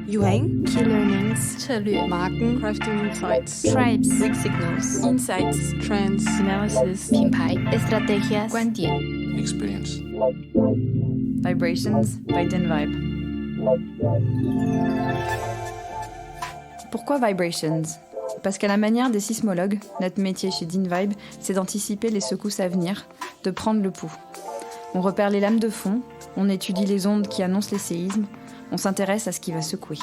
Yuheng, Key Learnings, 策略 Marken, Crafting Insights, Tribes, Weak Signals, Insights, Trends, Analysis, 品牌 Estrategias, 观点 Experience. Vibrations by DinVibe. Pourquoi Vibrations? Parce qu'à la manière des sismologues, notre métier chez DinVibe, c'est d'anticiper les secousses à venir, de prendre le pouls. On repère les lames de fond, on étudie les ondes qui annoncent les séismes, on s'intéresse à ce qui va secouer.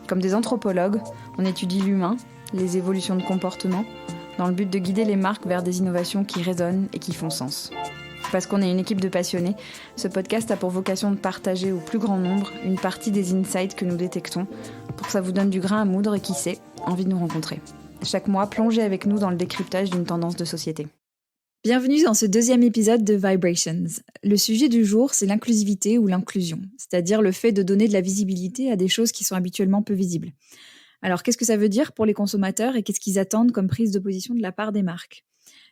Comme des anthropologues, on étudie l'humain, les évolutions de comportement, dans le but de guider les marques vers des innovations qui résonnent et qui font sens. Parce qu'on est une équipe de passionnés, ce podcast a pour vocation de partager au plus grand nombre une partie des insights que nous détectons, pour que ça vous donne du grain à moudre et qui sait, envie de nous rencontrer. Chaque mois, plongez avec nous dans le décryptage d'une tendance de société. Bienvenue dans ce deuxième épisode de Vibrations. Le sujet du jour, c'est l'inclusivité ou l'inclusion, c'est-à-dire le fait de donner de la visibilité à des choses qui sont habituellement peu visibles. Alors, qu'est-ce que ça veut dire pour les consommateurs et qu'est-ce qu'ils attendent comme prise de position de la part des marques ?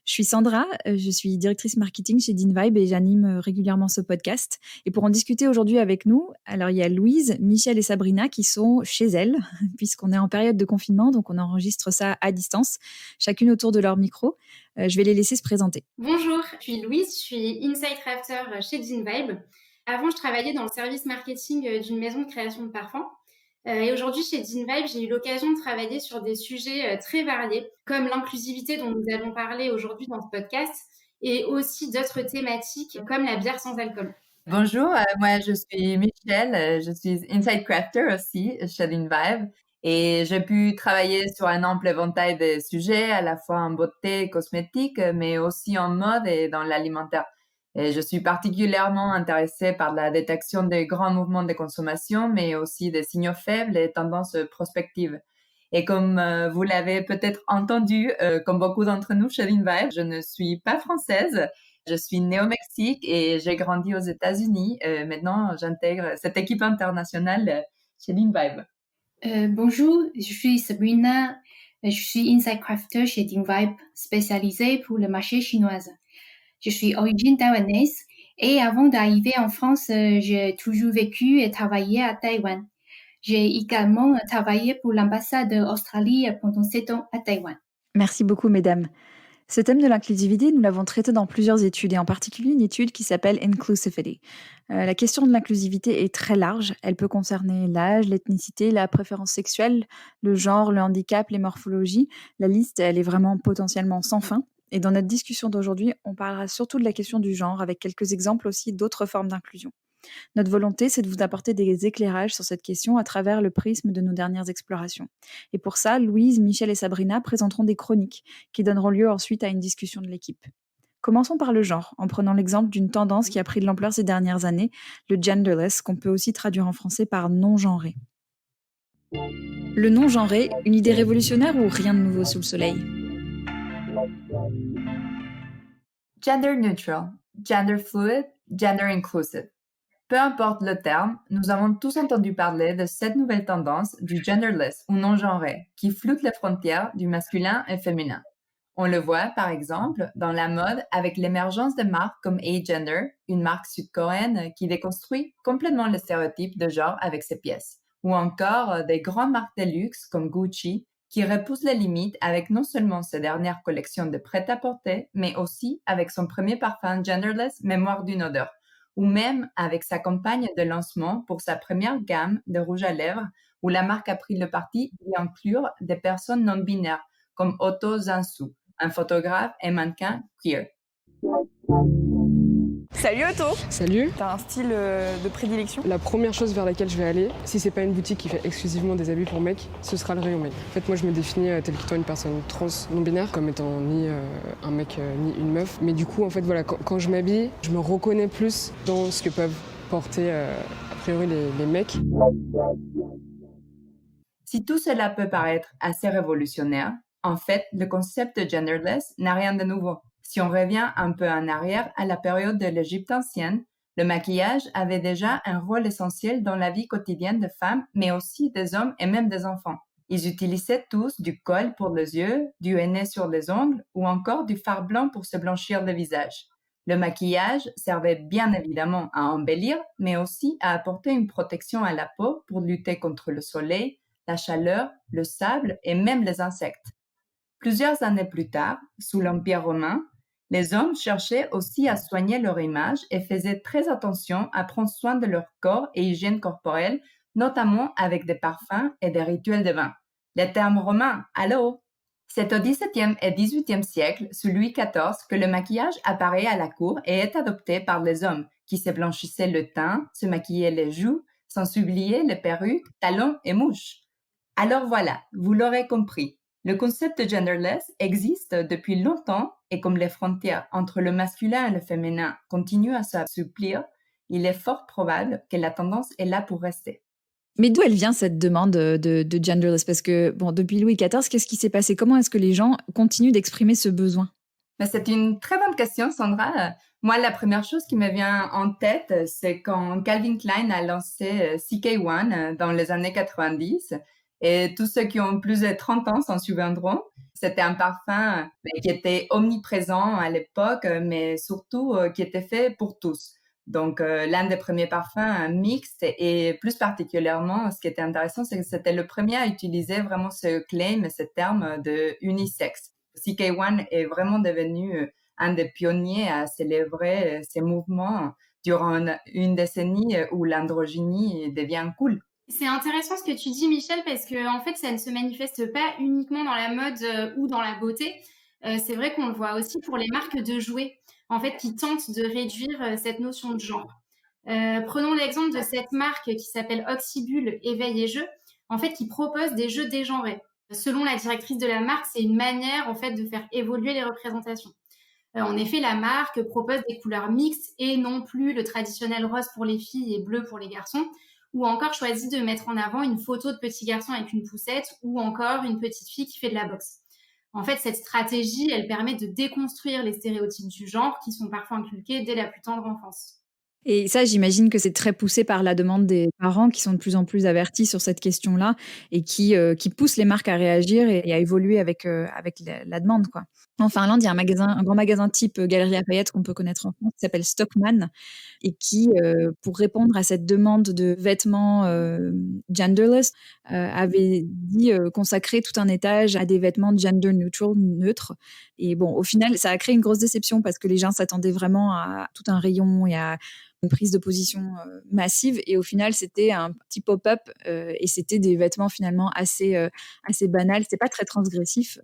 Je suis Sandra, je suis directrice marketing chez DinVibe et j'anime régulièrement ce podcast. Et pour en discuter aujourd'hui avec nous, alors il y a Louise, Michel et Sabrina qui sont chez elles, puisqu'on est en période de confinement, donc on enregistre ça à distance, chacune autour de leur micro. Je vais les laisser se présenter. Bonjour, je suis Louise, je suis Insight Crafter chez DinVibe. Avant, je travaillais dans le service marketing d'une maison de création de parfums. Et aujourd'hui, chez DinVibe, j'ai eu l'occasion de travailler sur des sujets très variés, comme l'inclusivité dont nous allons parler aujourd'hui dans ce podcast, et aussi d'autres thématiques comme la bière sans alcool. Bonjour, moi je suis Michel, je suis Insight Crafter aussi chez DinVibe et j'ai pu travailler sur un ample éventail de sujets, à la fois en beauté et cosmétique, mais aussi en mode et dans l'alimentaire. Et je suis particulièrement intéressée par la détection des grands mouvements de consommation, mais aussi des signaux faibles et tendances prospectives. Et comme vous l'avez peut-être entendu, comme beaucoup d'entre nous chez DinVibe, je ne suis pas française. Je suis née au Mexique et j'ai grandi aux États-Unis. Maintenant, j'intègre cette équipe internationale chez DinVibe. Bonjour, je suis Sabrina. Je suis Insight Crafter chez DinVibe, spécialisée pour le marché chinois. Je suis d'origine taïwanaise et avant d'arriver en France, j'ai toujours vécu et travaillé à Taïwan. J'ai également travaillé pour l'ambassade d'Australie pendant 7 ans à Taïwan. Merci beaucoup, mesdames. Ce thème de l'inclusivité, nous l'avons traité dans plusieurs études, et en particulier une étude qui s'appelle Inclusivity. La question de l'inclusivité est très large. Elle peut concerner l'âge, l'ethnicité, la préférence sexuelle, le genre, le handicap, les morphologies. La liste, elle est vraiment potentiellement sans fin. Et dans notre discussion d'aujourd'hui, on parlera surtout de la question du genre, avec quelques exemples aussi d'autres formes d'inclusion. Notre volonté, c'est de vous apporter des éclairages sur cette question à travers le prisme de nos dernières explorations. Et pour ça, Louise, Michel et Sabrina présenteront des chroniques qui donneront lieu ensuite à une discussion de l'équipe. Commençons par le genre, en prenant l'exemple d'une tendance qui a pris de l'ampleur ces dernières années, le genderless, qu'on peut aussi traduire en français par non-genré. Le non-genré, une idée révolutionnaire ou rien de nouveau sous le soleil ? Gender neutral, gender fluid, gender inclusive. Peu importe le terme, nous avons tous entendu parler de cette nouvelle tendance du genderless ou non-genré qui floute les frontières du masculin et féminin. On le voit, par exemple, dans la mode avec l'émergence de marques comme A-Gender, une marque sud-coréenne qui déconstruit complètement les stéréotypes de genre avec ses pièces, ou encore des grandes marques de luxe comme Gucci qui repoussent les limites avec non seulement ses dernières collections de prêt-à-porter, mais aussi avec son premier parfum genderless Mémoire d'une odeur, ou même avec sa campagne de lancement pour sa première gamme de rouge à lèvres, où la marque a pris le parti d'y inclure des personnes non-binaires, comme Otto Zansu, un photographe et mannequin queer. Salut Otto. Salut. T'as un style de prédilection ? La première chose vers laquelle je vais aller, si c'est pas une boutique qui fait exclusivement des habits pour mecs, ce sera le rayon mec. En fait, moi je me définis tel qu'étant une personne trans non-binaire, comme étant ni un mec ni une meuf. Mais du coup, en fait, voilà, quand je m'habille, je me reconnais plus dans ce que peuvent porter a priori les mecs. Si tout cela peut paraître assez révolutionnaire, en fait, le concept de genderless n'a rien de nouveau. Si on revient un peu en arrière à la période de l'Égypte ancienne, le maquillage avait déjà un rôle essentiel dans la vie quotidienne des femmes, mais aussi des hommes et même des enfants. Ils utilisaient tous du col pour les yeux, du henné sur les ongles ou encore du fard blanc pour se blanchir le visage. Le maquillage servait bien évidemment à embellir, mais aussi à apporter une protection à la peau pour lutter contre le soleil, la chaleur, le sable et même les insectes. Plusieurs années plus tard, sous l'Empire romain, les hommes cherchaient aussi à soigner leur image et faisaient très attention à prendre soin de leur corps et hygiène corporelle, notamment avec des parfums et des rituels de bain. Les termes romains, allô? C'est au XVIIe et XVIIIe siècle, sous Louis XIV, que le maquillage apparaît à la cour et est adopté par les hommes, qui se blanchissaient le teint, se maquillaient les joues, sans oublier les perruques, talons et mouches. Alors voilà, vous l'aurez compris. Le concept de genderless existe depuis longtemps et comme les frontières entre le masculin et le féminin continuent à s'assouplir, il est fort probable que la tendance est là pour rester. Mais d'où elle vient cette demande de genderless? Parce que, bon, depuis Louis XIV, qu'est-ce qui s'est passé? Comment est-ce que les gens continuent d'exprimer ce besoin? Mais c'est une très bonne question, Sandra. Moi, la première chose qui me vient en tête, c'est quand Calvin Klein a lancé CK1 dans les années 90. Et tous ceux qui ont plus de 30 ans s'en souviendront. C'était un parfum qui était omniprésent à l'époque, mais surtout qui était fait pour tous. Donc, l'un des premiers parfums mixtes et plus particulièrement, ce qui était intéressant, c'est que c'était le premier à utiliser vraiment ce claim, ce terme de unisexe. CK1 est vraiment devenu un des pionniers à célébrer ces mouvements durant une décennie où l'androgynie devient cool. C'est intéressant ce que tu dis, Michel, parce que en fait, ça ne se manifeste pas uniquement dans la mode ou dans la beauté. C'est vrai qu'on le voit aussi pour les marques de jouets, en fait, qui tentent de réduire cette notion de genre. Prenons l'exemple de cette marque qui s'appelle Oxybul Éveil et Jeux, en fait, qui propose des jeux dégenrés. Selon la directrice de la marque, c'est une manière, en fait, de faire évoluer les représentations. En effet, la marque propose des couleurs mixtes et non plus le traditionnel rose pour les filles et bleu pour les garçons, ou encore choisit de mettre en avant une photo de petit garçon avec une poussette ou encore une petite fille qui fait de la boxe. En fait, cette stratégie, elle permet de déconstruire les stéréotypes du genre qui sont parfois inculqués dès la plus tendre enfance. Et ça, j'imagine que c'est très poussé par la demande des parents qui sont de plus en plus avertis sur cette question-là et qui poussent les marques à réagir et à évoluer avec la demande, quoi. En Finlande, il y a un grand magasin type Galeries Lafayette qu'on peut connaître en France qui s'appelle Stockmann et qui, pour répondre à cette demande de vêtements genderless, avait dit consacrer tout un étage à des vêtements gender neutral, neutres. Et bon, au final, ça a créé une grosse déception parce que les gens s'attendaient vraiment à tout un rayon et à une prise de position massive. Et au final, c'était un petit pop-up et c'était des vêtements finalement assez banals. C'était pas très transgressif.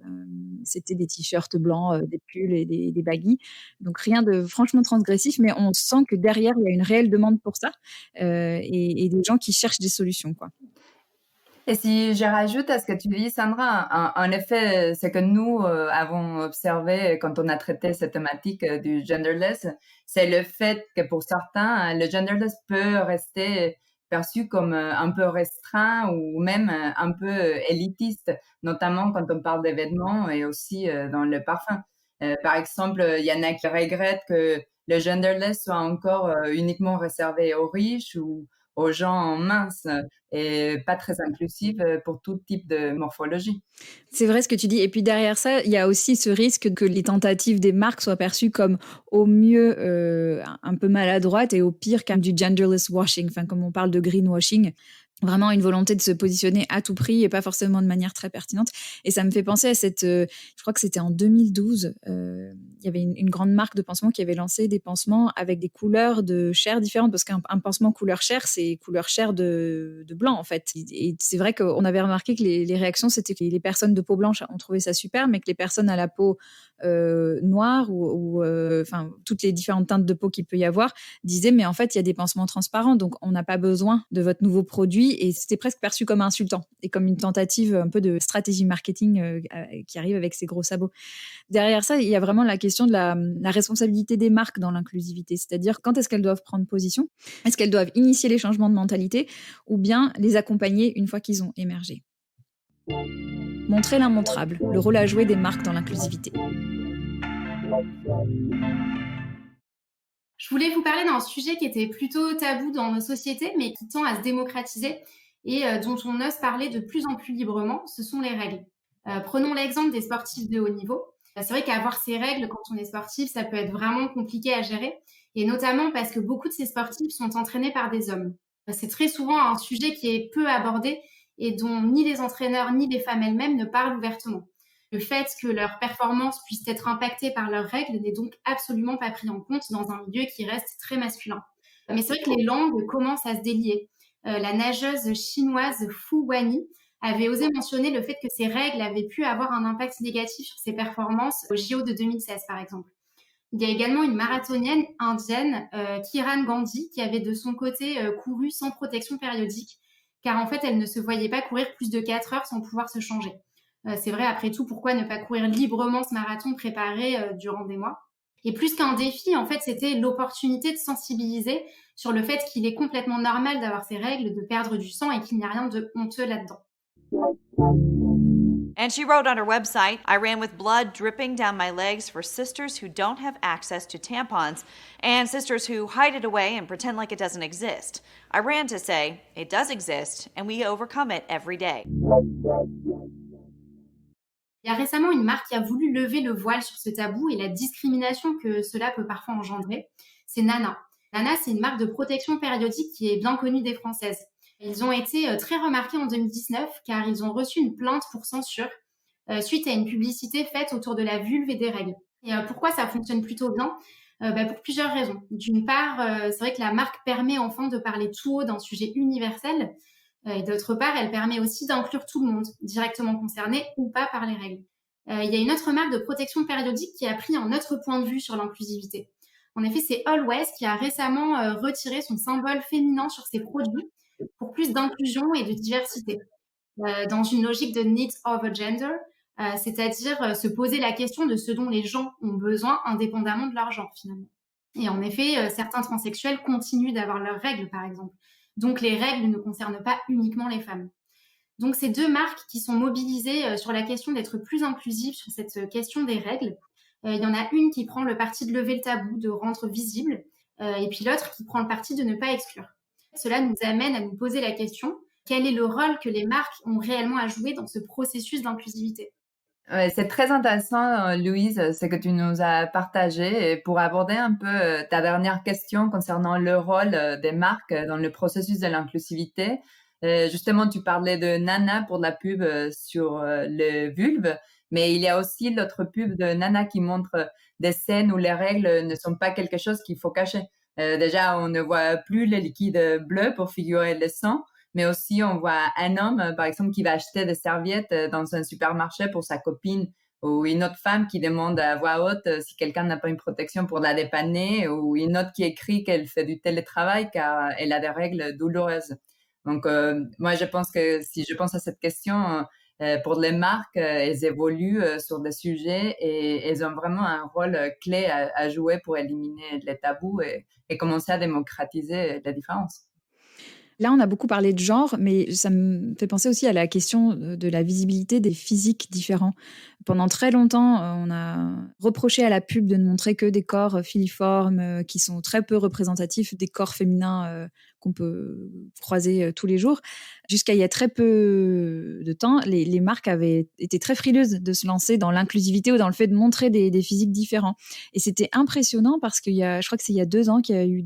C'était des t-shirts blancs, des pulls et des baggies. Donc rien de franchement transgressif, mais on sent que derrière, il y a une réelle demande pour ça et des gens qui cherchent des solutions, quoi. Et si je rajoute à ce que tu dis, Sandra, en effet, ce que nous avons observé quand on a traité cette thématique du genderless, c'est le fait que pour certains, le genderless peut rester perçu comme un peu restreint ou même un peu élitiste, notamment quand on parle des vêtements et aussi dans le parfum. Par exemple, il y en a qui regrettent que le genderless soit encore uniquement réservé aux riches ou aux gens minces et pas très inclusif pour tout type de morphologie. C'est vrai ce que tu dis. Et puis derrière ça, il y a aussi ce risque que les tentatives des marques soient perçues comme au mieux un peu maladroites et au pire comme du genderless washing, enfin comme on parle de greenwashing. Vraiment une volonté de se positionner à tout prix et pas forcément de manière très pertinente. Et ça me fait penser à je crois que c'était en 2012, il y avait une grande marque de pansements qui avait lancé des pansements avec des couleurs de chair différentes, parce qu'un pansement couleur chair, c'est couleur chair de blanc en fait. Et c'est vrai qu'on avait remarqué que les réactions, c'était que les personnes de peau blanche ont trouvé ça super, mais que les personnes à la peau noire ou toutes les différentes teintes de peau qu'il peut y avoir disaient mais en fait il y a des pansements transparents, donc on n'a pas besoin de votre nouveau produit. Et c'était presque perçu comme insultant et comme une tentative un peu de stratégie marketing qui arrive avec ses gros sabots. Derrière ça, il y a vraiment la question de la responsabilité des marques dans l'inclusivité, c'est-à-dire quand est-ce qu'elles doivent prendre position, est-ce qu'elles doivent initier les changements de mentalité ou bien les accompagner une fois qu'ils ont émergé. Montrer l'immontrable, le rôle à jouer des marques dans l'inclusivité. Je voulais vous parler d'un sujet qui était plutôt tabou dans nos sociétés, mais qui tend à se démocratiser. et dont on ose parler de plus en plus librement, ce sont les règles. Prenons l'exemple des sportifs de haut niveau. C'est vrai qu'avoir ces règles quand on est sportif, ça peut être vraiment compliqué à gérer, et notamment parce que beaucoup de ces sportifs sont entraînés par des hommes. C'est très souvent un sujet qui est peu abordé et dont ni les entraîneurs ni les femmes elles-mêmes ne parlent ouvertement. Le fait que leur performance puisse être impactée par leurs règles n'est donc absolument pas pris en compte dans un milieu qui reste très masculin. Mais c'est vrai que les langues commencent à se délier. La nageuse chinoise Fu Wani avait osé mentionner le fait que ces règles avaient pu avoir un impact négatif sur ses performances au JO de 2016, par exemple. Il y a également une marathonienne indienne, Kiran Gandhi, qui avait de son côté couru sans protection périodique, car en fait, elle ne se voyait pas courir plus de 4 heures sans pouvoir se changer. C'est vrai, après tout, pourquoi ne pas courir librement ce marathon préparé durant des mois? Et plus qu'un défi, en fait, c'était l'opportunité de sensibiliser sur le fait qu'il est complètement normal d'avoir ces règles, de perdre du sang et qu'il n'y a rien de honteux là-dedans. And she wrote on her website, I ran with blood dripping down my legs for sisters who don't have access to tampons and sisters who hide it away and pretend like it doesn't exist. I ran to say, it does exist and we overcome it every day. Il y a récemment une marque qui a voulu lever le voile sur ce tabou et la discrimination que cela peut parfois engendrer. C'est Nana. Nana, c'est une marque de protection périodique qui est bien connue des Françaises. Ils ont été très remarqués en 2019 car ils ont reçu une plainte pour censure suite à une publicité faite autour de la vulve et des règles. Et pourquoi ça fonctionne plutôt bien? Pour plusieurs raisons. D'une part, c'est vrai que la marque permet enfin de parler tout haut d'un sujet universel. Et d'autre part, elle permet aussi d'inclure tout le monde, directement concerné ou pas par les règles. Il y a une autre marque de protection périodique qui a pris un autre point de vue sur l'inclusivité. En effet, c'est Always qui a récemment retiré son symbole féminin sur ses produits pour plus d'inclusion et de diversité. Dans une logique de needs over gender, c'est-à-dire se poser la question de ce dont les gens ont besoin indépendamment de leur genre, finalement. Et en effet, certains transsexuels continuent d'avoir leurs règles, par exemple. Donc, les règles ne concernent pas uniquement les femmes. Donc, ces deux marques qui sont mobilisées sur la question d'être plus inclusives sur cette question des règles, il y en a une qui prend le parti de lever le tabou, de rendre visible, et puis l'autre qui prend le parti de ne pas exclure. Cela nous amène à nous poser la question, quel est le rôle que les marques ont réellement à jouer dans ce processus d'inclusivité? Ouais, c'est très intéressant, Louise, ce que tu nous as partagé. Et pour aborder un peu ta dernière question concernant le rôle des marques dans le processus de l'inclusivité, justement, tu parlais de Nana pour la pub sur le vulve, mais il y a aussi l'autre pub de Nana qui montre des scènes où les règles ne sont pas quelque chose qu'il faut cacher. Déjà, on ne voit plus le liquide bleu pour figurer le sang, mais aussi on voit un homme, par exemple, qui va acheter des serviettes dans un supermarché pour sa copine, ou une autre femme qui demande à voix haute si quelqu'un n'a pas une protection pour la dépanner, ou une autre qui écrit qu'elle fait du télétravail car elle a des règles douloureuses. Donc, moi, je pense que si je pense à cette question, pour les marques, elles évoluent sur des sujets et elles ont vraiment un rôle clé à jouer pour éliminer les tabous et commencer à démocratiser les différences. Là, on a beaucoup parlé de genre, mais ça me fait penser aussi à la question de la visibilité des physiques différents. Pendant très longtemps, on a reproché à la pub de ne montrer que des corps filiformes qui sont très peu représentatifs des corps féminins qu'on peut croiser tous les jours. Jusqu'à il y a très peu de temps, les marques avaient été très frileuses de se lancer dans l'inclusivité ou dans le fait de montrer des physiques différents. Et c'était impressionnant parce je crois que c'est il y a 2 ans qu'il y a eu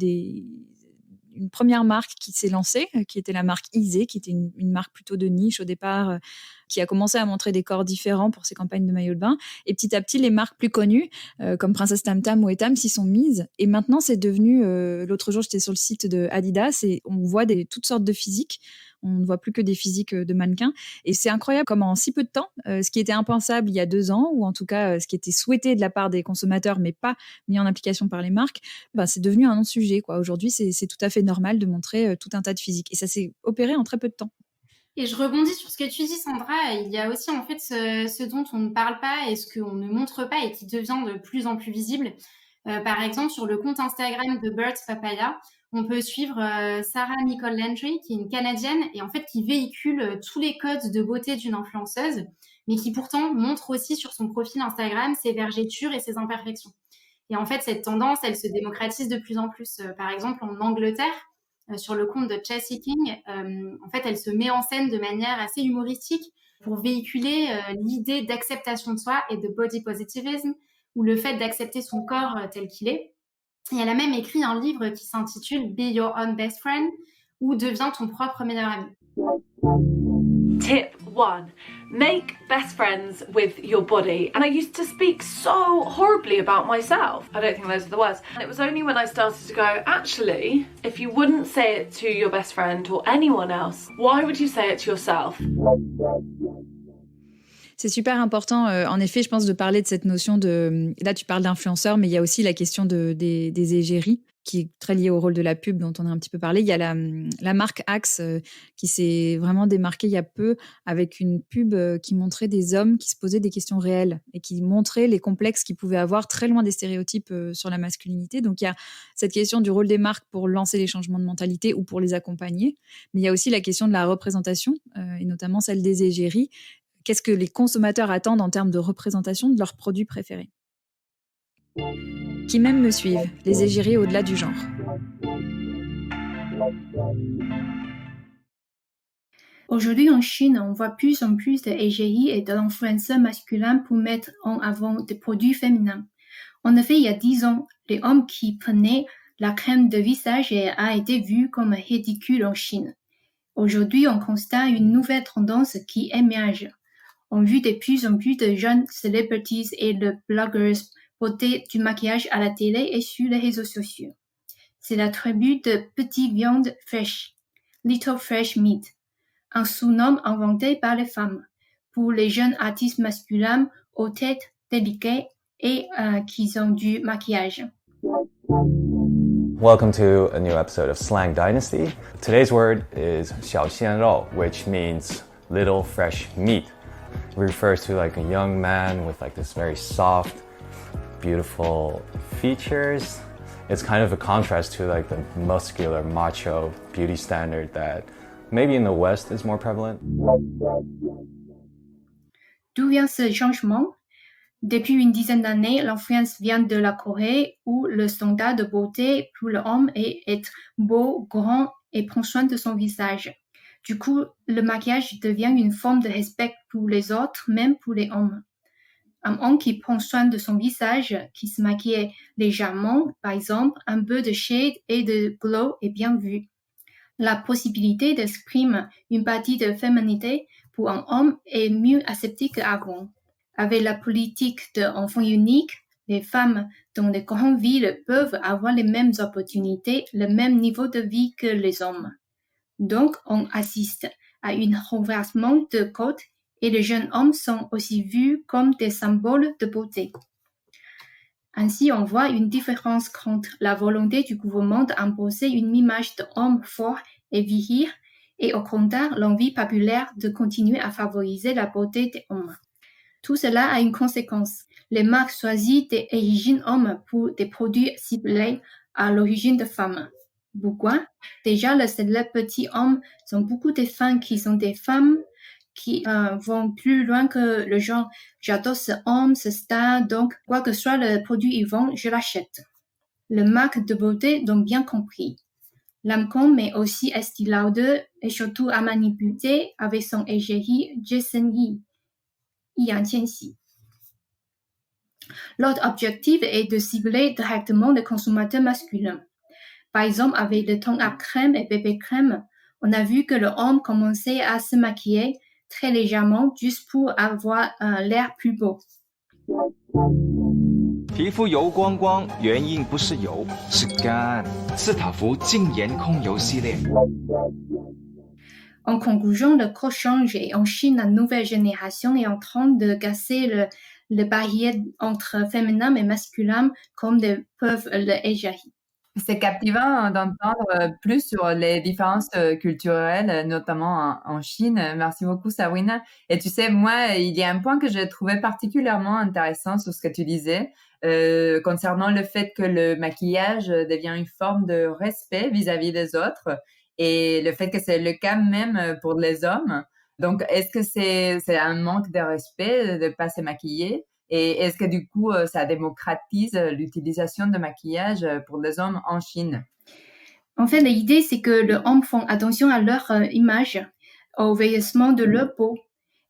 une première marque qui s'est lancée, qui était la marque Isée, qui était une marque plutôt de niche au départ, qui a commencé à montrer des corps différents pour ses campagnes de maillot de bain. Et petit à petit, les marques plus connues, comme Princesse Tam Tam ou Etam, s'y sont mises. Et maintenant, c'est devenu... l'autre jour, j'étais sur le site de Adidas et on voit toutes sortes de physiques. On ne voit plus que des physiques de mannequins. Et c'est incroyable comment en si peu de temps, ce qui était impensable il y a 2 ans, ou en tout cas ce qui était souhaité de la part des consommateurs, mais pas mis en application par les marques, c'est devenu un non-sujet, quoi. Aujourd'hui, c'est tout à fait normal de montrer tout un tas de physiques. Et ça s'est opéré en très peu de temps. Et je rebondis sur ce que tu dis, Sandra. Il y a aussi en fait ce dont on ne parle pas et ce qu'on ne montre pas et qui devient de plus en plus visible. Par exemple, sur le compte Instagram de Birds Papaya, on peut suivre Sarah Nicole Landry, qui est une Canadienne et en fait qui véhicule tous les codes de beauté d'une influenceuse, mais qui pourtant montre aussi sur son profil Instagram ses vergetures et ses imperfections. Et en fait, cette tendance, elle se démocratise de plus en plus. Par exemple, en Angleterre, sur le compte de Chelsea King. En fait, elle se met en scène de manière assez humoristique pour véhiculer l'idée d'acceptation de soi et de body positivism, ou le fait d'accepter son corps tel qu'il est. Et elle a même écrit un livre qui s'intitule Be Your Own Best Friend, ou Deviens ton propre meilleur ami. Tip 1. Make best friends with your body. And I used to speak so horribly about myself. I don't think those are the words. And it was only when I started to go, actually, if you wouldn't say it to your best friend or anyone else, why would you say it to yourself? C'est super important, en effet, je pense, de parler de cette notion de... Là, tu parles d'influenceurs, mais il y a aussi la question des égéries, qui est très liée au rôle de la pub dont on a un petit peu parlé. Il y a la marque Axe qui s'est vraiment démarquée il y a peu avec une pub qui montrait des hommes qui se posaient des questions réelles et qui montraient les complexes qu'ils pouvaient avoir très loin des stéréotypes sur la masculinité. Donc, il y a cette question du rôle des marques pour lancer les changements de mentalité ou pour les accompagner. Mais il y a aussi la question de la représentation, et notamment celle des égéries. Qu'est-ce que les consommateurs attendent en termes de représentation de leurs produits préférés? Qui même me suivent, les égéries au-delà du genre. Aujourd'hui en Chine, on voit plus en plus d'égéries et d'influenceurs masculins pour mettre en avant des produits féminins. En effet, il y a 10 ans, les hommes qui prenaient la crème de visage a été vu comme ridicule en Chine. Aujourd'hui, on constate une nouvelle tendance qui émerge. On voit de plus en plus de jeunes celebrities et de bloggers porter du maquillage à la télé et sur les réseaux sociaux. C'est la tribu de Petite Viande Fresh, Little Fresh Meat, un sous-nom inventé par les femmes pour les jeunes artistes masculins aux têtes délicates et qui ont du maquillage. Welcome to a new episode of Slang Dynasty. Today's word is 小鲜肉, which means little fresh meat. It refers to like a young man with like this very soft, beautiful features. It's kind of a contrast to like the muscular, macho beauty standard that maybe in the West is more prevalent. D'où vient ce changement? Depuis une dizaine d'années, l'influence vient de la Corée où le standard de beauté pour l'homme est être beau, grand et prendre soin de son visage. Du coup, le maquillage devient une forme de respect pour les autres, même pour les hommes. Un homme qui prend soin de son visage, qui se maquille légèrement, par exemple, un peu de shade et de glow est bien vu. La possibilité d'exprimer une partie de féminité pour un homme est mieux acceptée qu'avant. Avec la politique de l'enfant unique, les femmes dans les grandes villes peuvent avoir les mêmes opportunités, le même niveau de vie que les hommes. Donc, on assiste à un renversement de codes et les jeunes hommes sont aussi vus comme des symboles de beauté. Ainsi, on voit une différence entre la volonté du gouvernement d'imposer une image d'homme fort et viril et au contraire l'envie populaire de continuer à favoriser la beauté des hommes. Tout cela a une conséquence. Les marques choisissent des origines hommes pour des produits ciblés à l'origine de femmes. Pourquoi? Déjà, les célèbres petits hommes sont beaucoup de fans qui sont des femmes qui vont plus loin que le genre « j'adore ce homme, ce star, donc quoi que soit le produit ils vendent, je l'achète ». Les marques de beauté l'ont bien compris. Lancôme, mais aussi Estée Lauder et surtout à manipuler avec son égérie Jason Yi, Yang Qianxi. L'autre objectif est de cibler directement les consommateurs masculins. Par exemple, avec le ton à crème et bébé crème, on a vu que le homme commençait à se maquiller très légèrement juste pour avoir l'air plus beau. 皮肤油光光，原因不是油，是干。斯塔芙净颜控油系列。En conclusion, le gros change est en Chine, la nouvelle génération est en train de casser le barrière entre féminin et masculin comme peuvent les égéries. C'est captivant d'entendre plus sur les différences culturelles, notamment en Chine. Merci beaucoup, Sabrina. Et tu sais, moi, il y a un point que j'ai trouvé particulièrement intéressant sur ce que tu disais, concernant le fait que le maquillage devient une forme de respect vis-à-vis des autres et le fait que c'est le cas même pour les hommes. Donc, est-ce que c'est un manque de respect de pas se maquiller? Et est-ce que du coup, ça démocratise l'utilisation de maquillage pour les hommes en Chine? En fait, l'idée, c'est que les hommes font attention à leur image, au vieillissement de leur peau.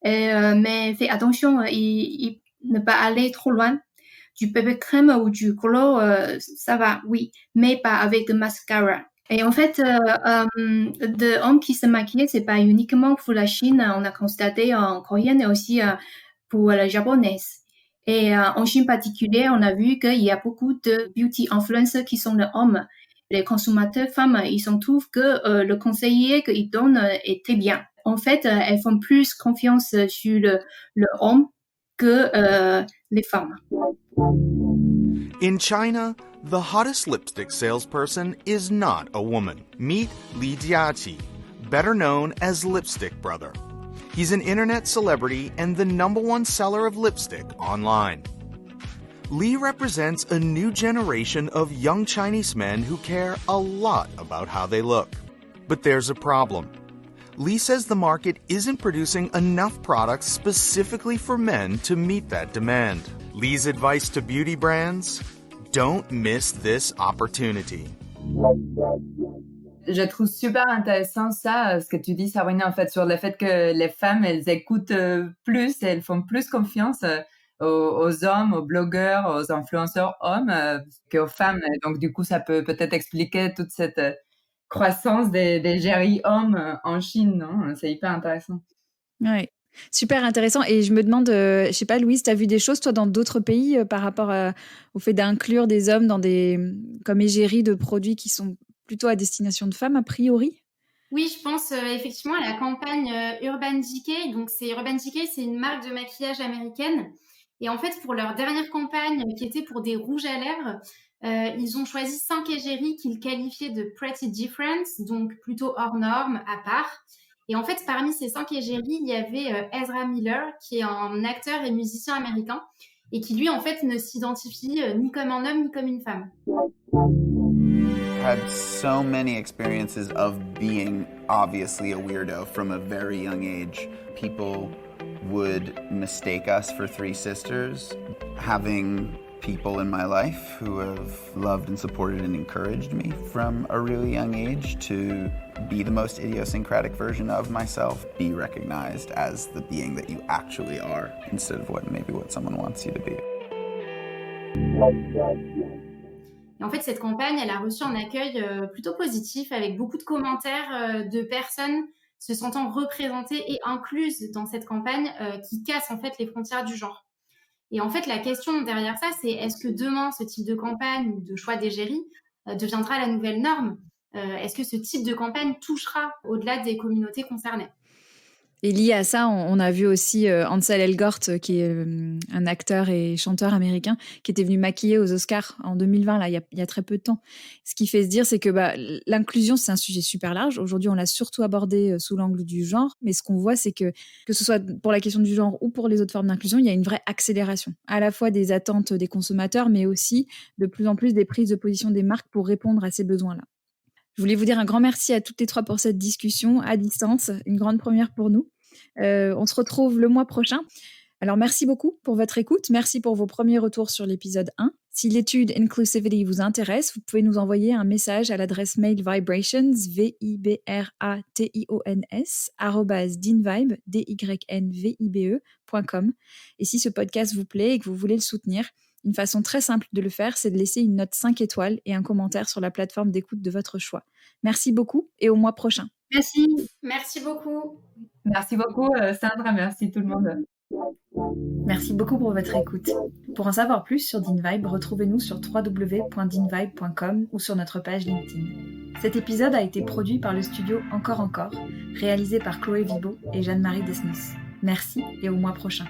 Mais fais attention, ne pas aller trop loin. Du bébé crème ou du glow, ça va, oui, mais pas avec de mascara. Et en fait, de hommes qui se maquillent, c'est pas uniquement pour la Chine, on a constaté en Corée et aussi pour la japonaise. Et en Chine particulier, on a vu qu'il y a beaucoup de beauty influencers qui sont les hommes. Les consommateurs femmes, ils trouvent que le conseiller qu'ils donnent était bien. En fait, elles font plus confiance sur le homme que les femmes. In China, the hottest lipstick salesperson is not a woman. Meet Li Jiaqi, better known as Lipstick Brother. He's an internet celebrity and the #1 seller of lipstick online. Li represents a new generation of young Chinese men who care a lot about how they look. But there's a problem. Li says the market isn't producing enough products specifically for men to meet that demand. Li's advice to beauty brands? Don't miss this opportunity. Je trouve super intéressant ça, ce que tu dis, Sabrina, en fait, sur le fait que les femmes, elles écoutent plus, elles font plus confiance aux hommes, aux blogueurs, aux influenceurs hommes qu'aux femmes. Donc, du coup, ça peut peut-être expliquer toute cette croissance des géris hommes en Chine, non? C'est hyper intéressant. Ouais, super intéressant. Et je me demande, je sais pas, Louise, tu as vu des choses, toi, dans d'autres pays par rapport au fait d'inclure des hommes dans comme égérie de produits qui sont plutôt à destination de femmes, a priori? Oui, je pense effectivement à la campagne Urban Decay. Donc, Urban Decay, c'est une marque de maquillage américaine. Et en fait, pour leur dernière campagne, qui était pour des rouges à lèvres, ils ont choisi 5 égéries qu'ils qualifiaient de pretty different, donc plutôt hors norme, à part. Et en fait, parmi ces 5 égéries, il y avait Ezra Miller, qui est un acteur et musicien américain, et qui lui, en fait, ne s'identifie ni comme un homme ni comme une femme. Had so many experiences of being obviously a weirdo from a very young age. People would mistake us for 3 sisters. Having people in my life who have loved and supported and encouraged me from a really young age to be the most idiosyncratic version of myself, be recognized as the being that you actually are instead of what someone wants you to be. Et en fait, cette campagne, elle a reçu un accueil plutôt positif avec beaucoup de commentaires de personnes se sentant représentées et incluses dans cette campagne qui casse en fait les frontières du genre. Et en fait, la question derrière ça, c'est est-ce que demain, ce type de campagne ou de choix d'égérie deviendra la nouvelle norme? Est-ce que ce type de campagne touchera au-delà des communautés concernées? Et lié à ça, on a vu aussi Ansel Elgort, qui est un acteur et chanteur américain, qui était venu maquiller aux Oscars en 2020, là, il y a très peu de temps. Ce qui fait se dire, c'est que l'inclusion, c'est un sujet super large. Aujourd'hui, on l'a surtout abordé sous l'angle du genre, mais ce qu'on voit, c'est que ce soit pour la question du genre ou pour les autres formes d'inclusion, il y a une vraie accélération, à la fois des attentes des consommateurs, mais aussi de plus en plus des prises de position des marques pour répondre à ces besoins-là. Je voulais vous dire un grand merci à toutes les 3 pour cette discussion à distance, une grande première pour nous. On se retrouve le mois prochain. Alors merci beaucoup pour votre écoute, merci pour vos premiers retours sur l'épisode 1. Si l'étude Inclusivity vous intéresse, vous pouvez nous envoyer un message à l'adresse mail vibrations, vibrations, @dynvibe, dynvibe.com. Et si ce podcast vous plaît et que vous voulez le soutenir, une façon très simple de le faire, c'est de laisser une note 5 étoiles et un commentaire sur la plateforme d'écoute de votre choix. Merci beaucoup et au mois prochain. Merci beaucoup. Merci beaucoup, Sandra. Merci tout le monde. Merci beaucoup pour votre écoute. Pour en savoir plus sur DynVibe, retrouvez-nous sur www.dynvibe.com ou sur notre page LinkedIn. Cet épisode a été produit par le studio Encore, réalisé par Chloé Vibo et Jeanne-Marie Desnos. Merci et au mois prochain.